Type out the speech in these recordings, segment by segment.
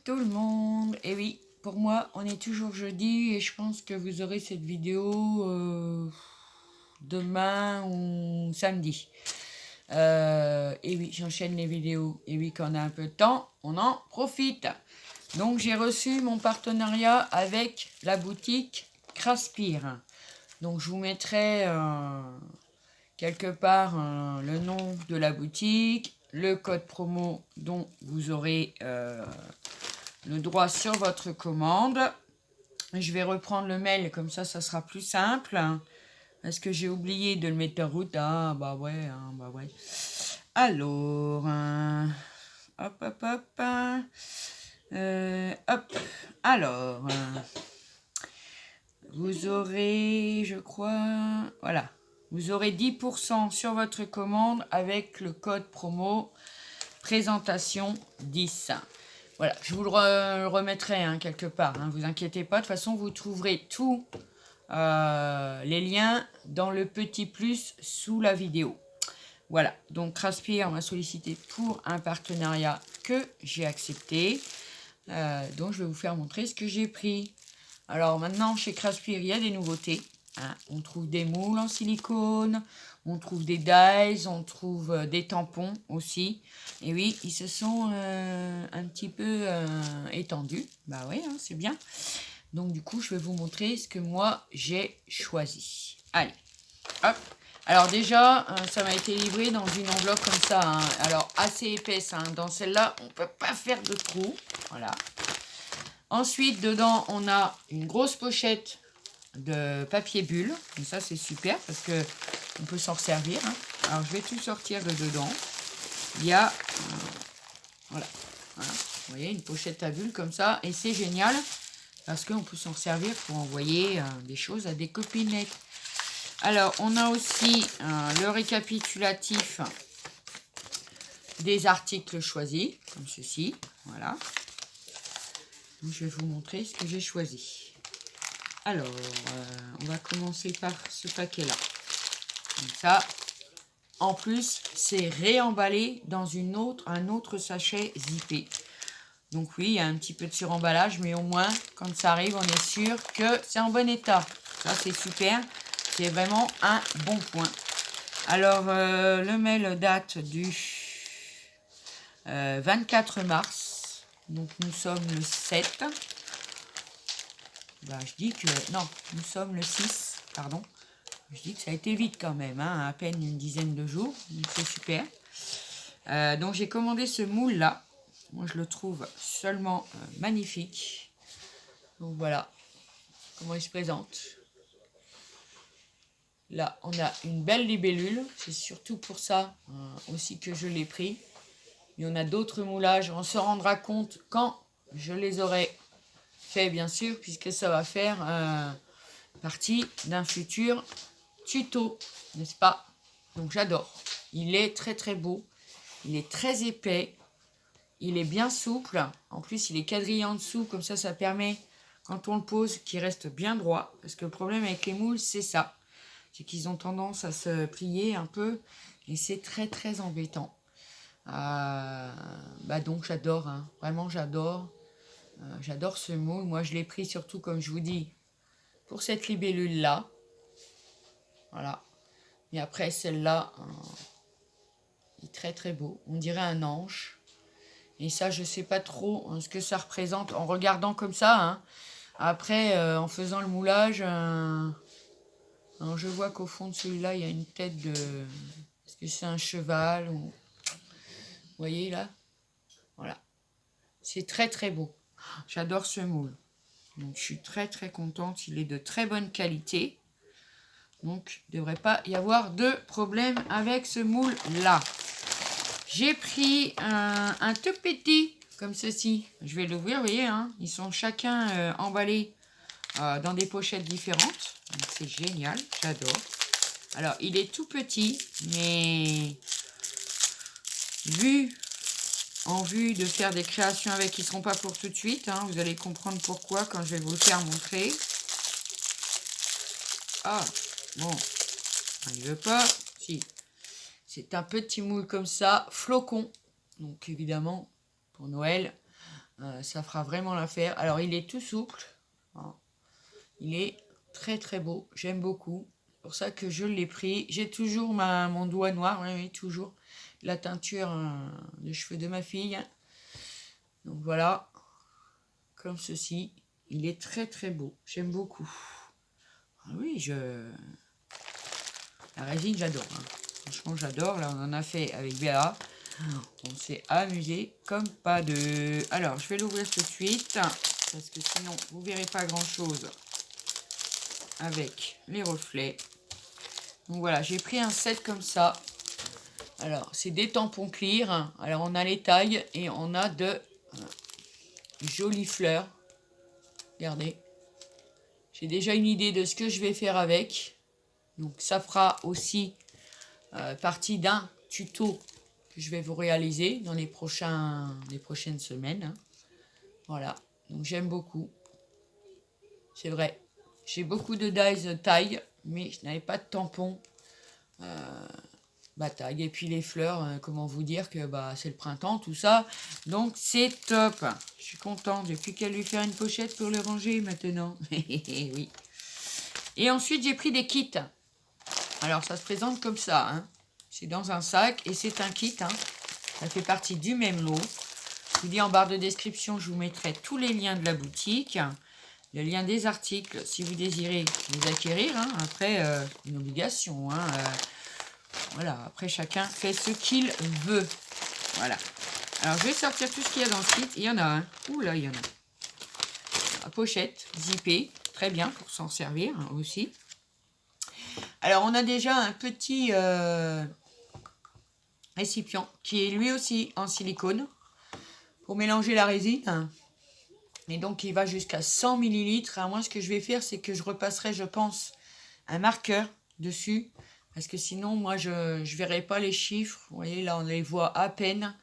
tout le monde. Et oui, pour moi, on est toujours jeudi et je pense que vous aurez cette vidéo demain ou samedi. Et oui, j'enchaîne les vidéos. Et oui, quand on a un peu de temps, on en profite. Donc, j'ai reçu mon partenariat avec la boutique Craspire. Donc, je vous mettrai quelque part le nom de la boutique, le code promo dont vous aurez le droit sur votre commande. Je vais reprendre le mail, comme ça sera plus simple. Parce que j'ai oublié de le mettre en route. Ah, bah ouais, bah ouais. Alors, hop, hop, hop. Hop. Alors, vous aurez, je crois, voilà. Vous aurez 10% sur votre commande avec le code promo présentation 10. Voilà, je vous le remettrai quelque part, vous inquiétez pas. De toute façon, vous trouverez tous les liens dans le petit plus sous la vidéo. Voilà, donc Craspire m'a sollicité pour un partenariat que j'ai accepté. Donc je vais vous faire montrer ce que j'ai pris. Alors maintenant, chez Craspire, il y a des nouveautés. On trouve des moules en silicone, on trouve des dies, on trouve des tampons aussi. Et oui, ils se sont un petit peu étendus. Bah oui, c'est bien. Donc du coup, je vais vous montrer ce que moi, j'ai choisi. Allez, hop. Alors déjà, ça m'a été livré dans une enveloppe comme ça. Alors assez épaisse. Dans celle-là, on ne peut pas faire de trou. Voilà. Ensuite, dedans, on a une grosse pochette de papier bulle. Et ça, c'est super parce que on peut s'en servir. Alors, je vais tout sortir de dedans. Il y a, voilà. Vous voyez, une pochette à bulles comme ça. Et c'est génial parce qu'on peut s'en servir pour envoyer des choses à des copinettes. Alors, on a aussi le récapitulatif des articles choisis, comme ceci. Voilà. Donc, je vais vous montrer ce que j'ai choisi. Alors, on va commencer par ce paquet-là. Comme ça. En plus, c'est réemballé dans un autre sachet zippé. Donc oui, il y a un petit peu de suremballage, mais au moins, quand ça arrive, on est sûr que c'est en bon état. Ça, c'est super. C'est vraiment un bon point. Alors, le mail date du 24 mars. Donc, nous sommes le 7. Bah, je dis que... Non, nous sommes le 6, pardon. Je dis que ça a été vite quand même, à peine une dizaine de jours. Donc, c'est super. Donc, j'ai commandé ce moule-là. Moi, je le trouve seulement magnifique. Donc, voilà comment il se présente. Là, on a une belle libellule. C'est surtout pour ça aussi que je l'ai pris. Il y en a d'autres moulages. On se rendra compte quand je les aurai fait, bien sûr, puisque ça va faire partie d'un futur tuto, n'est-ce pas? Donc, j'adore. Il est très, très beau. Il est très épais. Il est bien souple. En plus, il est quadrillé en dessous. Comme ça permet, quand on le pose, qu'il reste bien droit. Parce que le problème avec les moules, c'est ça. C'est qu'ils ont tendance à se plier un peu. Et c'est très, très embêtant. Donc, j'adore. Vraiment, j'adore. J'adore ce moule. Moi, je l'ai pris surtout, comme je vous dis, pour cette libellule-là. Voilà. Et après, celle-là, il est très, très beau. On dirait un ange. Et ça, je sais pas trop ce que ça représente en regardant comme ça. Après, en faisant le moulage, alors je vois qu'au fond de celui-là, il y a une tête de... Est-ce que c'est un cheval ou... Vous voyez là? Voilà. C'est très très beau. J'adore ce moule. Donc je suis très très contente. Il est de très bonne qualité. Donc il ne devrait pas y avoir de problème avec ce moule-là. J'ai pris un tout petit comme ceci. Je vais l'ouvrir, vous voyez, ils sont chacun emballés dans des pochettes différentes. C'est génial, j'adore. Alors, il est tout petit, mais en vue de faire des créations avec, ils ne seront pas pour tout de suite. Vous allez comprendre pourquoi quand je vais vous le faire montrer. Ah, bon, il ne veut pas. Si. C'est un petit moule comme ça, flocon. Donc évidemment, pour Noël, Ça fera vraiment l'affaire. Alors, il est tout souple. Hein. Il est très très beau. J'aime beaucoup. C'est pour ça que je l'ai pris. J'ai toujours mon doigt noir. Oui, oui, toujours. La teinture de cheveux de ma fille. Donc voilà. Comme ceci. Il est très très beau. J'aime beaucoup. Ah oui, la résine, j'adore. Hein. Franchement, j'adore. Là, on en a fait avec Béa. On s'est amusé comme pas deux. Alors, je vais l'ouvrir tout de suite. Parce que sinon, vous ne verrez pas grand-chose avec les reflets. Donc voilà, j'ai pris un set comme ça. Alors, c'est des tampons clear. Alors, on a les tailles et on a de jolies fleurs. Regardez. J'ai déjà une idée de ce que je vais faire avec. Donc, ça fera aussi partie d'un tuto que je vais vous réaliser dans les prochaines semaines. Hein. Voilà. Donc, j'aime beaucoup. C'est vrai. J'ai beaucoup de dies taille, mais je n'avais pas de tampon taille. Et puis les fleurs, comment vous dire que c'est le printemps, tout ça. Donc c'est top. Je suis contente. J'ai plus qu'à lui faire une pochette pour le ranger maintenant. Oui. Et ensuite, j'ai pris des kits. Alors, ça se présente comme ça. Hein. C'est dans un sac et c'est un kit. Hein. Ça fait partie du même lot. Je vous dis en barre de description, je vous mettrai tous les liens de la boutique. Le lien des articles, si vous désirez les acquérir. Hein. Après, une obligation. Hein. Voilà, après chacun fait ce qu'il veut. Voilà. Alors, je vais sortir tout ce qu'il y a dans ce kit. Il y en a un. Ouh là, il y en a. La pochette zippée. Très bien pour s'en servir aussi. Alors, on a déjà un petit récipient qui est lui aussi en silicone pour mélanger la résine. Et donc, il va jusqu'à 100 ml. Alors, moi, ce que je vais faire, c'est que je repasserai, je pense, un marqueur dessus. Parce que sinon, moi, je ne verrai pas les chiffres. Vous voyez, là, on les voit à peine.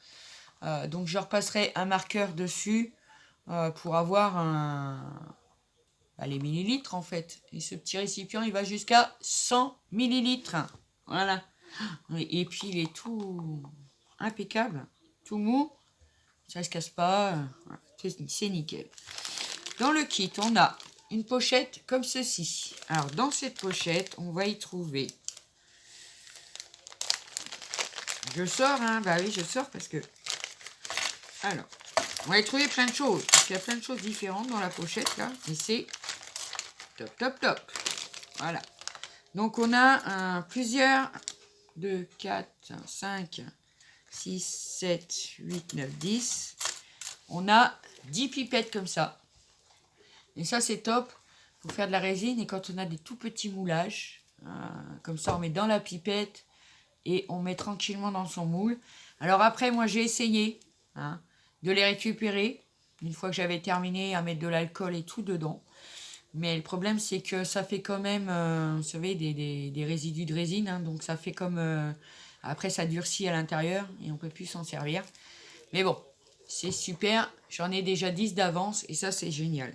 Donc, je repasserai un marqueur dessus pour avoir les millilitres, en fait. Et ce petit récipient, il va jusqu'à 100 millilitres. Voilà. Et puis, il est tout impeccable. Tout mou. Ça ne se casse pas. C'est nickel. Dans le kit, on a une pochette comme ceci. Alors, dans cette pochette, on va y trouver... Je sors, hein. Bah oui, je sors parce que... Alors, on va y trouver plein de choses. Parce qu'il y a plein de choses différentes dans la pochette, là. Et c'est top, top, top. Voilà. Donc, on a plusieurs... 2, 4, 5, 6, 7, 8, 9, 10. On a 10 pipettes comme ça. Et ça, c'est top pour faire de la résine. Et quand on a des tout petits moulages, comme ça, on met dans la pipette... Et on met tranquillement dans son moule. Alors après, moi, j'ai essayé de les récupérer. Une fois que j'avais terminé à mettre de l'alcool et tout dedans. Mais le problème, c'est que ça fait quand même, vous savez, des résidus de résine. Hein, donc ça fait comme... après, ça durcit à l'intérieur et on ne peut plus s'en servir. Mais bon, c'est super. J'en ai déjà 10 d'avance et ça, c'est génial.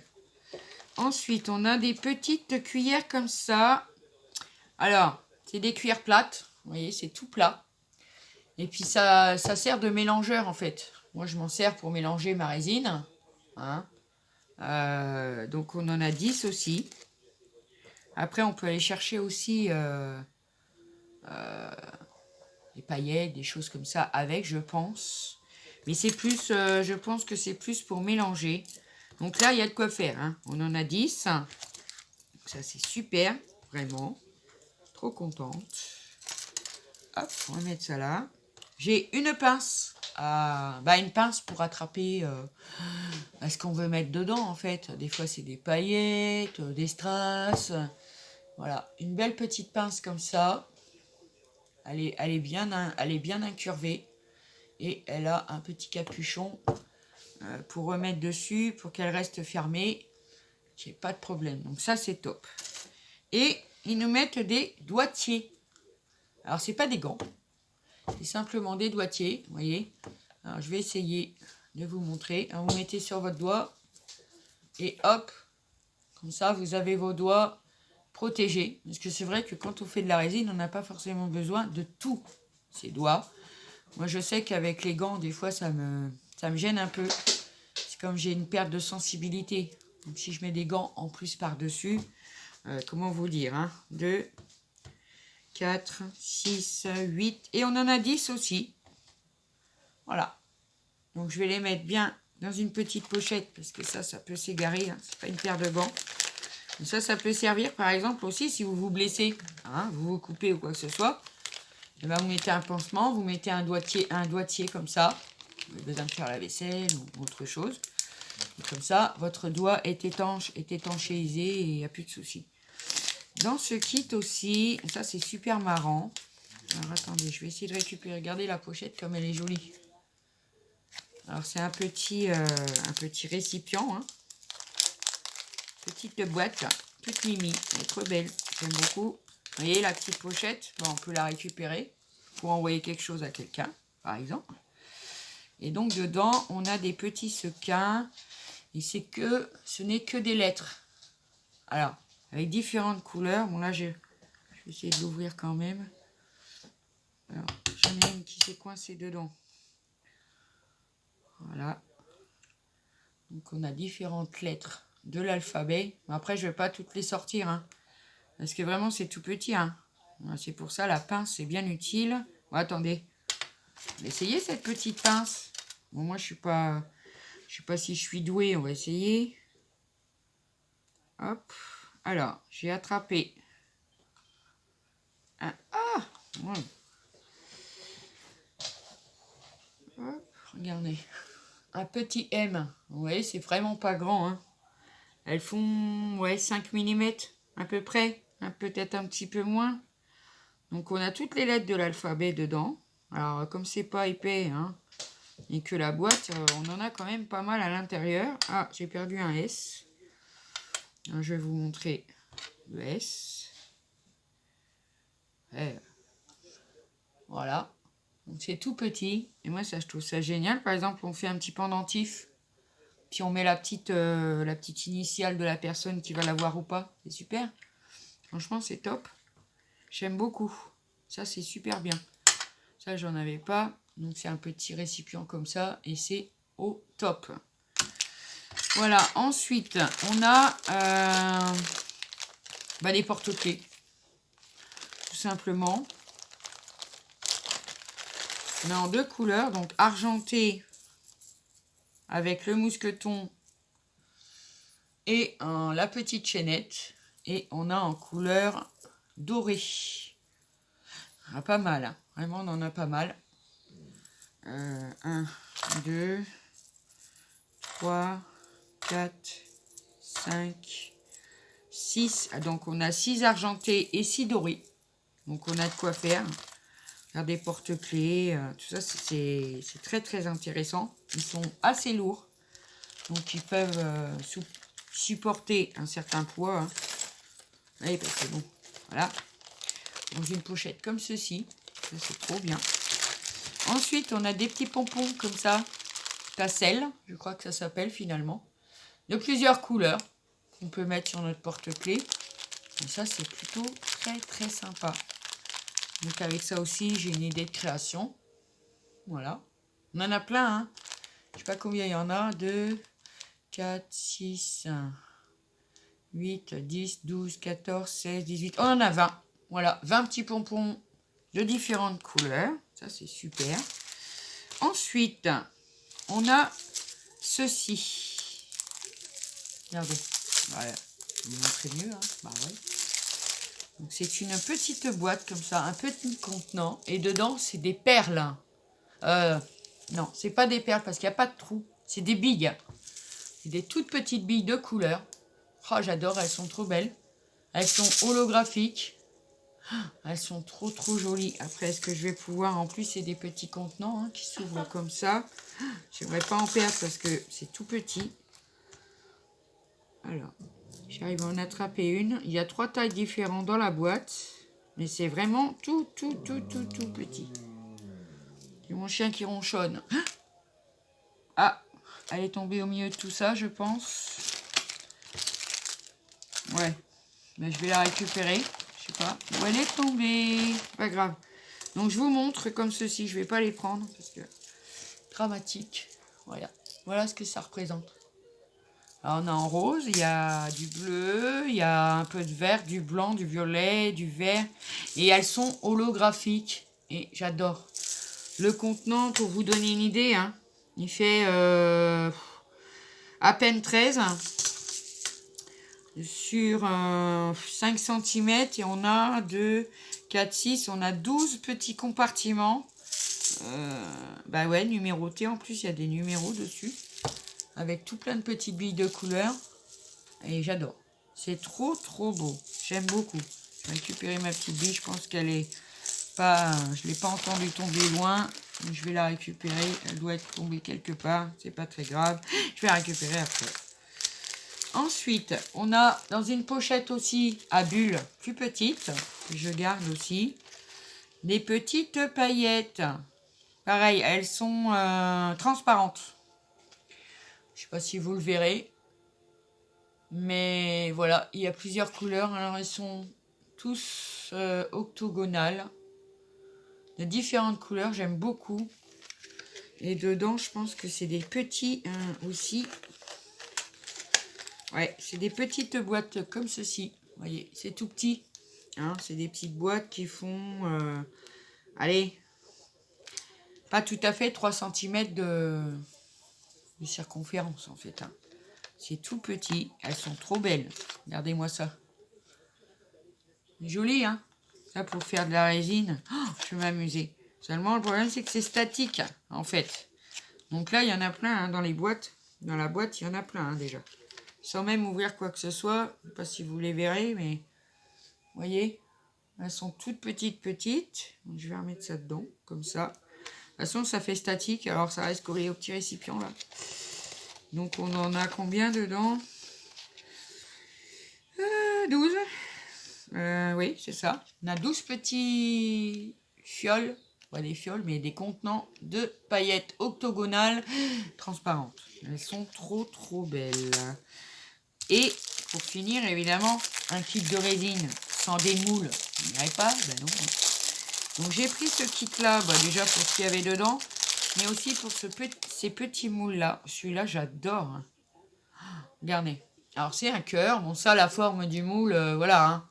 Ensuite, on a des petites cuillères comme ça. Alors, c'est des cuillères plates. Vous voyez, c'est tout plat. Et puis, ça sert de mélangeur, en fait. Moi, je m'en sers pour mélanger ma résine. Hein. Donc, on en a 10 aussi. Après, on peut aller chercher aussi des paillettes, des choses comme ça avec, je pense. Mais c'est plus, je pense que c'est plus pour mélanger. Donc là, il y a de quoi faire. Hein. On en a 10. Donc, ça, c'est super, vraiment. Trop contente. Hop, on va mettre ça là. J'ai une pince. Une pince pour attraper ce qu'on veut mettre dedans, en fait. Des fois, c'est des paillettes, des strass. Voilà, une belle petite pince comme ça. Elle est bien incurvée. Et elle a un petit capuchon pour remettre dessus, pour qu'elle reste fermée. J'ai pas de problème. Donc ça, c'est top. Et ils nous mettent des doigtiers. Alors, c'est pas des gants. C'est simplement des doigtiers, vous voyez. Alors, je vais essayer de vous montrer. Alors, vous mettez sur votre doigt. Et hop. Comme ça, vous avez vos doigts protégés. Parce que c'est vrai que quand on fait de la résine, on n'a pas forcément besoin de tous ses doigts. Moi, je sais qu'avec les gants, des fois, ça me gêne un peu. Parce c'est comme j'ai une perte de sensibilité. Donc si je mets des gants en plus par-dessus, comment vous dire, hein, 2, 4, 6, 8, et on en a 10 aussi. Voilà. Donc je vais les mettre bien dans une petite pochette, parce que ça peut s'égarer, hein, c'est pas une paire de gants. Et ça peut servir par exemple aussi si vous vous blessez, hein, vous vous coupez ou quoi que ce soit. Et ben, vous mettez un pansement, vous mettez un doigtier comme ça. Vous avez besoin de faire la vaisselle ou autre chose. Et comme ça, votre doigt est étanche, est étanchéisé et il n'y a plus de soucis. Dans ce kit aussi, ça c'est super marrant. Alors attendez, je vais essayer de récupérer. Regardez la pochette comme elle est jolie. Alors c'est un petit récipient, hein. Petite boîte, toute mimi, elle est trop belle, j'aime beaucoup. Vous voyez la petite pochette, bon, on peut la récupérer pour envoyer quelque chose à quelqu'un, par exemple. Et donc dedans, on a des petits sequins, et ce n'est que des lettres. Alors, avec différentes couleurs. Bon là, je vais essayer de l'ouvrir quand même. Alors, j'en ai une qui s'est coincée dedans. Voilà. Donc on a différentes lettres de l'alphabet. Après, je ne vais pas toutes les sortir, hein, parce que vraiment, c'est tout petit. Hein. C'est pour ça, la pince, c'est bien utile. Bon, attendez. Essayez cette petite pince. Bon, moi, je sais pas si je suis douée. On va essayer. Hop. Alors, j'ai attrapé un A. Ouais. Hop, regardez. Un petit M. Vous voyez, c'est vraiment pas grand. Hein. Elles font 5 mm à peu près. Peut-être un petit peu moins. Donc, on a toutes les lettres de l'alphabet dedans. Alors, comme c'est pas épais, hein, et que la boîte, on en a quand même pas mal à l'intérieur. Ah, j'ai perdu un S. Alors, je vais vous montrer le S. Voilà. Donc, c'est tout petit. Et moi, ça, je trouve ça génial. Par exemple, on fait un petit pendentif. Puis, on met la petite initiale de la personne qui va l'avoir ou pas. C'est super. Franchement, c'est top. J'aime beaucoup. Ça, c'est super bien. Ça, j'en avais pas. Donc, c'est un petit récipient comme ça. Et c'est au top. Voilà. Ensuite, on a les porte-clés. Tout simplement. On a en 2 couleurs. Donc, argenté avec le mousqueton et la petite chaînette. Et on a en couleur dorée. Ah, pas mal. Hein. Vraiment, on en a pas mal. 1, 2, 3, 4, 5, 6. Donc, on a 6 argentés et 6 dorés. Donc, on a de quoi faire. Faire des porte-clés. Tout ça, c'est très, très intéressant. Ils sont assez lourds. Donc, ils peuvent supporter un certain poids. Hein. Oui, parce que bon, voilà. Dans une pochette comme ceci. Ça, c'est trop bien. Ensuite, on a des petits pompons comme ça. Tassel, je crois que ça s'appelle finalement. De plusieurs couleurs. Qu'on peut mettre sur notre porte-clés. Et ça, c'est plutôt très, très sympa. Donc, avec ça aussi, j'ai une idée de création. Voilà. On en a plein, hein. Je sais pas combien il y en a. 2, 4, 6, 8, 10, 12, 14, 16, 18. On en a 20. Voilà, 20 petits pompons de différentes couleurs. Ça, c'est super. Ensuite, on a ceci. Regardez. Voilà. Je vais vous montrer mieux. Hein. Bah ouais. Donc, c'est une petite boîte comme ça, un petit contenant. Et dedans, c'est des perles. Non, c'est pas des perles parce qu'il n'y a pas de trou. C'est des billes. C'est des toutes petites billes de couleur. Oh, j'adore, elles sont trop belles. Elles sont holographiques. Elles sont trop trop jolies. Après, est-ce que je vais pouvoir... En plus, c'est des petits contenants hein, qui s'ouvrent comme ça. J'aimerais pas en perdre parce que c'est tout petit. Alors, j'arrive à en attraper une. Il y a 3 tailles différentes dans la boîte. Mais c'est vraiment tout petit. C'est mon chien qui ronchonne. Ah, elle est tombée au milieu de tout ça, je pense. Ouais, mais je vais la récupérer. Je sais pas où elle est tombée. Pas grave. Donc, je vous montre comme ceci. Je vais pas les prendre parce que dramatique. Voilà. Voilà ce que ça représente. Alors, on a en rose, il y a du bleu, il y a un peu de vert, du blanc, du violet, du vert. Et elles sont holographiques. Et j'adore. Le contenant, pour vous donner une idée, hein, il fait à peine 13 sur 5 cm. Et on a 2, 4, 6, on a 12 petits compartiments. Bah ouais, numérotés. En plus, il y a des numéros dessus. Avec tout plein de petites billes de couleur. Et j'adore. C'est trop beau. J'aime beaucoup. Je vais récupérer ma petite bille. Je pense qu'elle est pas... Je ne l'ai pas entendue tomber loin. Donc je vais la récupérer. Elle doit être tombée quelque part. C'est pas très grave. Je vais la récupérer après. Ensuite, on a dans une pochette aussi à bulles plus petite. Que je garde aussi. Des petites paillettes. Pareil, elles sont transparentes. Je ne sais pas si vous le verrez. Mais voilà, il y a plusieurs couleurs. Alors, elles sont tous octogonales. De différentes couleurs, j'aime beaucoup. Et dedans, je pense que c'est des petits aussi. Ouais, c'est des petites boîtes comme ceci. Vous voyez, c'est tout petit. Hein, c'est des petites boîtes qui font... allez, pas tout à fait 3 cm de circonférence en fait. Hein. C'est tout petit. Elles sont trop belles. Regardez-moi ça. Joli, hein? Ça, pour faire de la résine, oh, je vais m'amuser. Seulement, le problème, c'est que c'est statique, en fait. Donc là, il y en a plein hein, dans les boîtes. Dans la boîte, il y en a plein hein, déjà. Sans même ouvrir quoi que ce soit. Je ne sais pas si vous les verrez, mais... Vous voyez? Elles sont toutes petites. Donc, je vais remettre ça dedans, comme ça. De toute façon, ça fait statique. Alors, ça reste collé au petit récipient, là. Donc, on en a combien dedans? 12. Oui, c'est ça. On a 12 petits fioles. Pas des fioles, mais des contenants de paillettes octogonales transparentes. Elles sont trop belles. Et pour finir, évidemment, un kit de résine sans des moules. On n'irait pas, ben non. Donc j'ai pris ce kit-là, déjà pour ce qu'il y avait dedans, mais aussi pour ces petits moules-là. Celui-là, j'adore. Regardez. Alors c'est un cœur. Bon, ça, la forme du moule, voilà. Hein.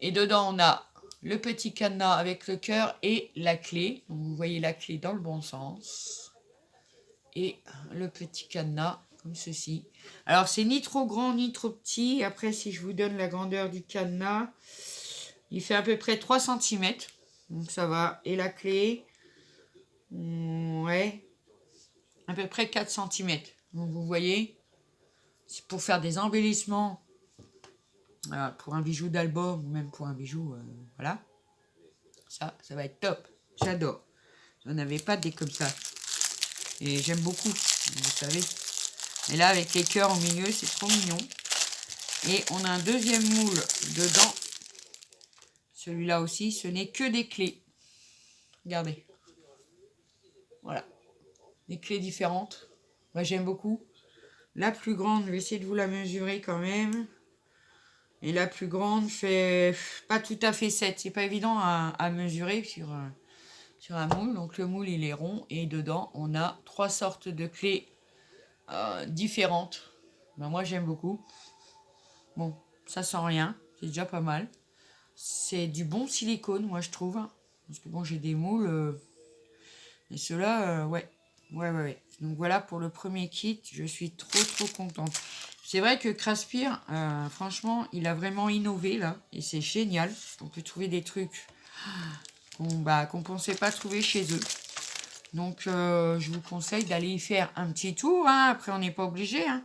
Et dedans, on a le petit cadenas avec le cœur et la clé. Donc, vous voyez la clé dans le bon sens. Et le petit cadenas, comme ceci. Alors, c'est ni trop grand, ni trop petit. Après, si je vous donne la grandeur du cadenas, il fait à peu près 3 cm. Donc, ça va. Et la clé, ouais, à peu près 4 cm. Donc, vous voyez, c'est pour faire des embellissements. Pour un bijou d'album ou même pour un bijou, voilà. Ça va être top. J'adore. J'en avais pas des comme ça. Et j'aime beaucoup, vous savez. Et là, avec les cœurs au milieu, c'est trop mignon. Et on a un deuxième moule dedans. Celui-là aussi, ce n'est que des clés. Regardez. Voilà. Des clés différentes. Moi, j'aime beaucoup. La plus grande, je vais essayer de vous la mesurer quand même. Et la plus grande fait pas tout à fait 7. C'est pas évident à mesurer sur un moule. Donc le moule, il est rond. Et dedans, on a 3 sortes de clés différentes. Ben, moi, j'aime beaucoup. Bon, ça sent rien. C'est déjà pas mal. C'est du bon silicone, moi, je trouve. Parce que bon, j'ai des moules. Et ceux-là, ouais. Ouais. Donc voilà pour le premier kit. Je suis trop contente. C'est vrai que Craspir, franchement, il a vraiment innové là. Et c'est génial. On peut trouver des trucs qu'on ne pensait pas trouver chez eux. Donc, je vous conseille d'aller y faire un petit tour. Hein. Après, on n'est pas obligé. Hein.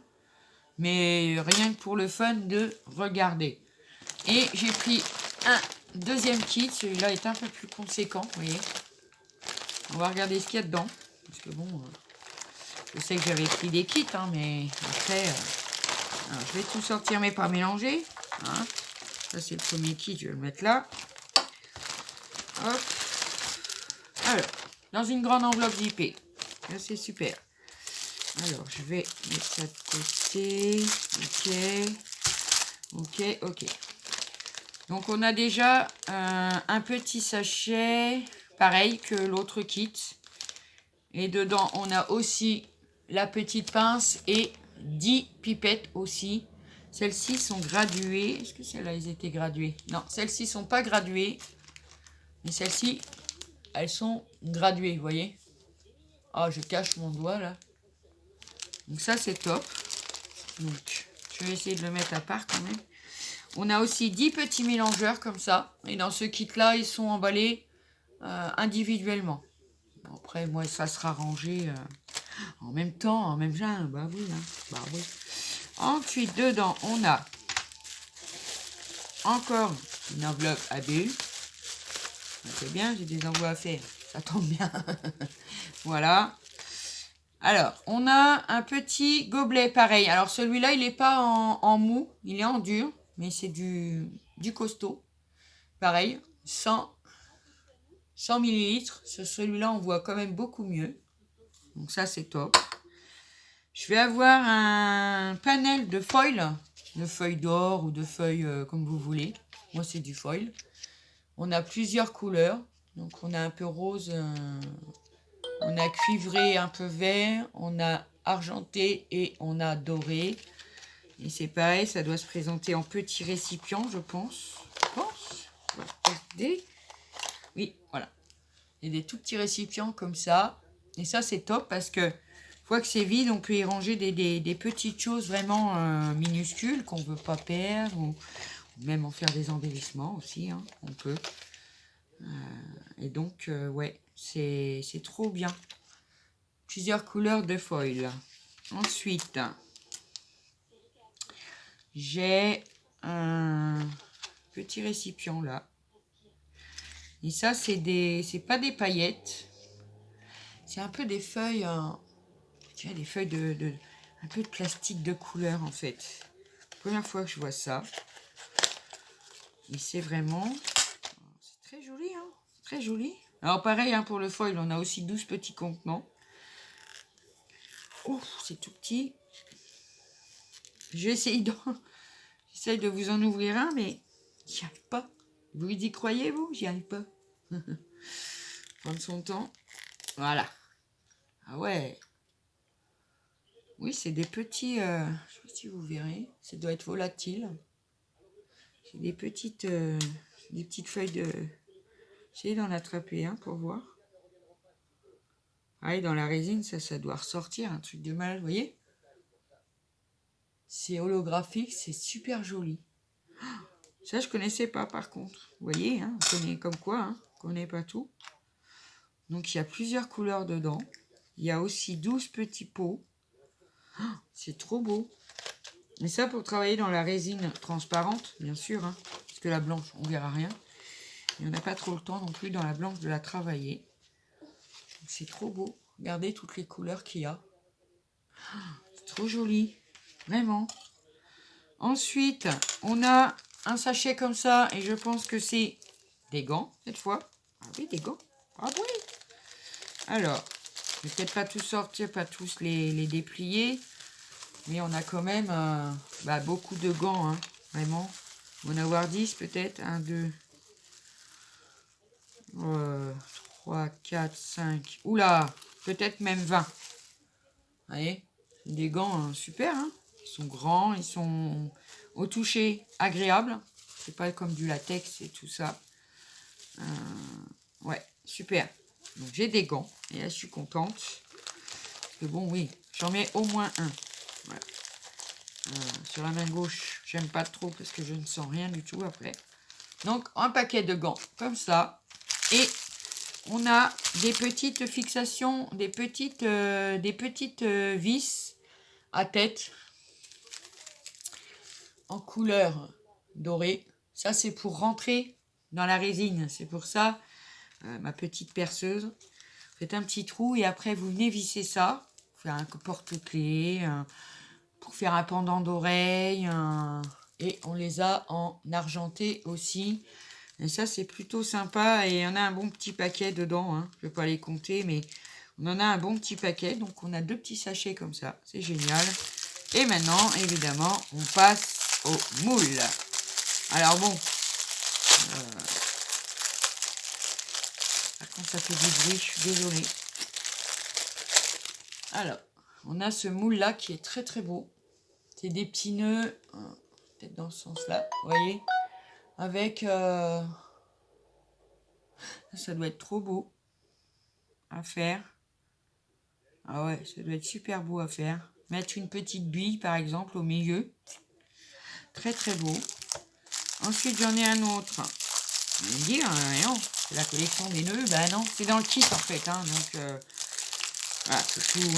Mais rien que pour le fun de regarder. Et j'ai pris un deuxième kit. Celui-là est un peu plus conséquent, vous voyez. On va regarder ce qu'il y a dedans. Parce que bon, je sais que j'avais pris des kits, hein, mais après... alors, je vais tout sortir, mais pas mélanger. Hein. Ça, c'est le premier kit. Je vais le mettre là. Hop. Alors, dans une grande enveloppe zippée. Là, c'est super. Alors, je vais mettre ça de côté. Ok. Donc, on a déjà un petit sachet, pareil que l'autre kit. Et dedans, on a aussi la petite pince et 10 pipettes aussi. Celles-ci sont graduées. Est-ce que celles-là, elles étaient graduées? Non, celles-ci sont pas graduées. Mais celles-ci, elles sont graduées, vous voyez. Ah, je cache mon doigt, là. Donc ça, c'est top. Donc, je vais essayer de le mettre à part quand même. On a aussi 10 petits mélangeurs comme ça. Et dans ce kit-là, ils sont emballés individuellement. Bon, après, moi, ça sera rangé en même temps, en même genre. Bah oui, hein. Bah oui. Ensuite, dedans, on a encore une enveloppe à bulles. C'est bien, j'ai des envois à faire. Ça tombe bien. Voilà. Alors, on a un petit gobelet pareil. Alors, celui-là, il n'est pas en mou, il est en dur, mais c'est du costaud. Pareil, 100 millilitres. Celui-là, on voit quand même beaucoup mieux. Donc ça, c'est top. Je vais avoir un panel de foil, de feuilles d'or ou de feuilles comme vous voulez. Moi, c'est du foil. On a plusieurs couleurs. Donc, on a un peu rose, on a cuivré un peu vert, on a argenté et on a doré. Et c'est pareil, ça doit se présenter en petits récipients, je pense. Oui, voilà. Il y a des tout petits récipients comme ça. Et ça, c'est top parce que une fois que c'est vide, on peut y ranger des petites choses vraiment minuscules qu'on ne veut pas perdre. Ou même en faire des embellissements aussi, hein, on peut. Et donc, ouais, c'est trop bien. Plusieurs couleurs de foil. Ensuite, j'ai un petit récipient là. Et ça, c'est pas des paillettes. C'est un peu des feuilles, tu vois, des feuilles un peu de plastique de couleur en fait. Première fois que je vois ça. Et c'est vraiment, c'est très joli, hein, très joli. Alors pareil, hein, pour le foil, on a aussi 12 petits contenants. Oh, c'est tout petit. J'essaye de vous en ouvrir un, mais j'y arrive pas. Vous y croyez, vous? J'y arrive pas. Prendre son temps. Voilà. Ah ouais. Oui, c'est des petits... je ne sais pas si vous verrez. Ça doit être volatile. C'est des petites feuilles de... J'essaie d'en attraper un pour voir. Ah, et dans la résine, ça doit ressortir. Un truc de mal, vous voyez? C'est holographique, c'est super joli. Ça, je connaissais pas par contre. Vous voyez, hein, on connaît comme quoi, hein, on connaît pas tout. Donc, il y a plusieurs couleurs dedans. Il y a aussi 12 petits pots. Oh, c'est trop beau. Et ça, pour travailler dans la résine transparente, bien sûr. Hein, parce que la blanche, on verra rien. Et on n'a pas trop le temps non plus dans la blanche de la travailler. C'est trop beau. Regardez toutes les couleurs qu'il y a. Oh, c'est trop joli. Vraiment. Ensuite, on a un sachet comme ça. Et je pense que c'est des gants, cette fois. Ah oui, des gants. Ah oui. Alors, je vais peut-être pas tous sortir, pas tous les déplier. Mais on a quand même beaucoup de gants, hein, vraiment. On va en avoir 10 peut-être. 1, 2, 3, 4, 5. Oula, peut-être même 20. Vous voyez, des gants super, hein. Ils sont grands, ils sont au toucher agréables. C'est pas comme du latex et tout ça. Ouais, super. Donc j'ai des gants et là je suis contente. Parce que bon, oui, j'en mets au moins un. Voilà. Sur la main gauche, j'aime pas trop parce que je ne sens rien du tout après. Donc un paquet de gants comme ça. Et on a des petites fixations, des petites vis à tête en couleur dorée. Ça, c'est pour rentrer dans la résine. C'est pour ça, ma petite perceuse. Faites un petit trou et après, vous venez visser ça. Faire un porte-clés, pour faire un pendant d'oreille. Et on les a en argenté aussi. Et ça, c'est plutôt sympa. Et il y en a un bon petit paquet dedans. Hein. Je ne vais pas les compter, mais on en a un bon petit paquet. Donc, on a 2 petits sachets comme ça. C'est génial. Et maintenant, évidemment, on passe au moule. Alors bon. Par contre, ça fait du bruit. Je suis désolée. Alors, on a ce moule-là qui est très très beau. C'est des petits nœuds, peut-être dans ce sens-là, vous voyez, avec... ça doit être trop beau à faire. Ah ouais, ça doit être super beau à faire. Mettre une petite bille, par exemple, au milieu. Très très beau. Ensuite, j'en ai un autre. Vous allez me dire, non, c'est la collection des nœuds. Ben non, c'est dans le kit en fait. Hein, donc, voilà,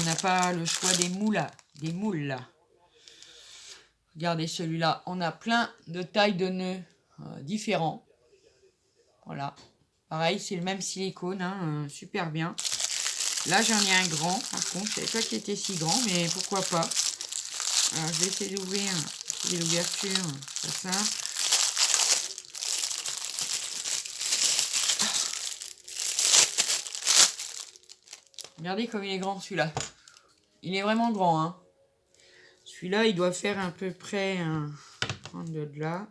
on n'a pas le choix des moules là. Des moules là. Regardez celui-là. On a plein de tailles de nœuds différents. Voilà. Pareil, c'est le même silicone. Hein, super bien. Là, j'en ai un grand. Par contre, je ne savais pas qu'il était si grand, mais pourquoi pas. Alors, je vais essayer d'ouvrir. C'est l'ouverture. C'est ça. Regardez comme il est grand celui-là. Il est vraiment grand. Hein. Celui-là, il doit faire à peu près... prendre de là.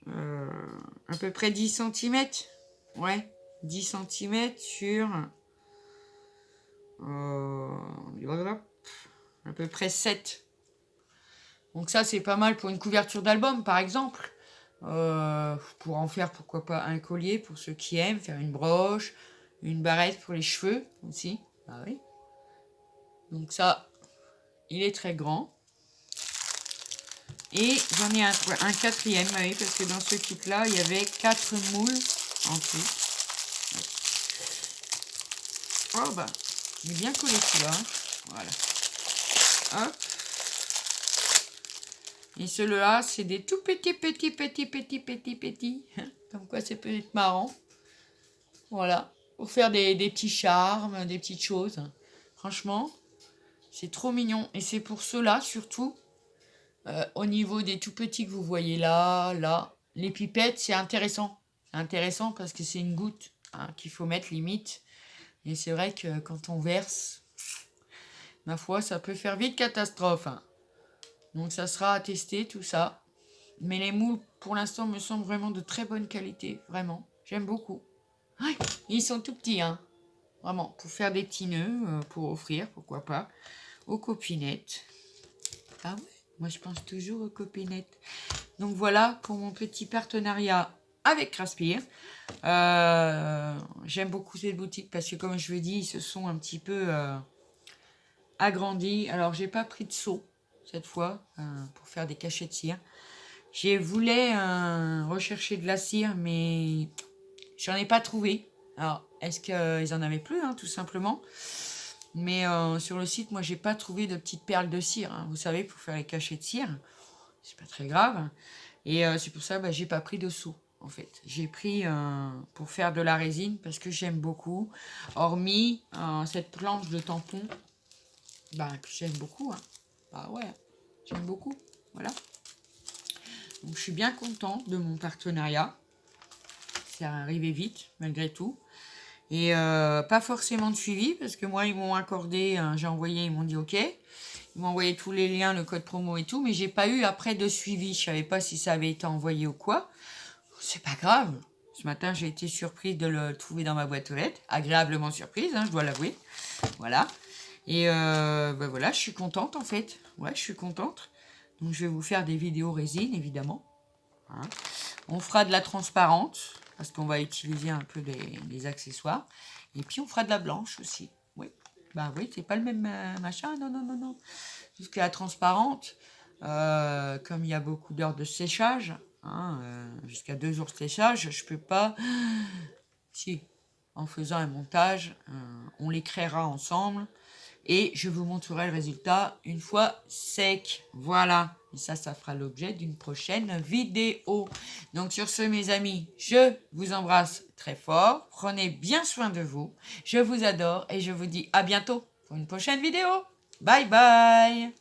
À peu près 10 cm. Ouais. 10 cm sur... à peu près 7. Donc ça, c'est pas mal pour une couverture d'album, par exemple. Pour en faire, pourquoi pas, un collier pour ceux qui aiment, faire une broche, une barrette pour les cheveux aussi. Ah oui. Donc ça, il est très grand. Et j'en ai un quatrième, oui, parce que dans ce kit-là, il y avait 4 moules en tout. Oh bah, il est bien collé celui-là. Hein. Voilà. Hop. Et ceux-là, c'est des tout petits. Comme quoi, ça peut être marrant. Voilà. Pour faire des petits charmes, des petites choses. Franchement, c'est trop mignon. Et c'est pour ceux-là, surtout, au niveau des tout petits que vous voyez là. Les pipettes, c'est intéressant. C'est intéressant parce que c'est une goutte qu'il faut mettre limite. Et c'est vrai que quand on verse, ma foi, ça peut faire vite catastrophe. Hein. Donc ça sera à tester, tout ça. Mais les moules, pour l'instant, me semblent vraiment de très bonne qualité. Vraiment, j'aime beaucoup. Ouais, ils sont tout petits, hein. Vraiment, pour faire des petits nœuds, pour offrir, pourquoi pas, aux copinettes. Ah ouais, moi je pense toujours aux copinettes. Donc voilà pour mon petit partenariat avec Craspir. J'aime beaucoup cette boutique parce que comme je vous dis, ils se sont un petit peu agrandis. Alors j'ai pas pris de seau cette fois pour faire des cachets de cire. J'ai voulu rechercher de la cire, mais j'en ai pas trouvé. Alors, est-ce qu'ils en avaient plus, hein, tout simplement. Mais sur le site, moi, j'ai pas trouvé de petites perles de cire. Hein, vous savez, pour faire les cachets de cire. C'est pas très grave. Et c'est pour ça que j'ai pas pris de seau, en fait. J'ai pris pour faire de la résine, parce que j'aime beaucoup. Hormis cette planche de tampon, que j'aime beaucoup. Hein. Bah ouais, j'aime beaucoup. Voilà. Donc, je suis bien contente de mon partenariat. C'est arrivé vite, malgré tout. Et pas forcément de suivi, parce que moi, ils m'ont accordé, j'ai envoyé, ils m'ont dit OK. Ils m'ont envoyé tous les liens, le code promo et tout, mais j'ai pas eu après de suivi. Je savais pas si ça avait été envoyé ou quoi. C'est pas grave. Ce matin, j'ai été surprise de le trouver dans ma boîte aux lettres. Agréablement surprise, hein, je dois l'avouer. Voilà. Et voilà, je suis contente en fait. Ouais, je suis contente. Donc, je vais vous faire des vidéos résine, évidemment. Hein. On fera de la transparente, parce qu'on va utiliser un peu des accessoires. Et puis, on fera de la blanche aussi. Oui, oui, c'est pas le même machin. Non. Parce que la transparente, comme il y a beaucoup d'heures de séchage, jusqu'à 2 jours de séchage, je peux pas... Si, en faisant un montage, on les créera ensemble. Et je vous montrerai le résultat une fois sec. Voilà. Et ça fera l'objet d'une prochaine vidéo. Donc sur ce, mes amis, je vous embrasse très fort. Prenez bien soin de vous. Je vous adore et je vous dis à bientôt pour une prochaine vidéo. Bye bye.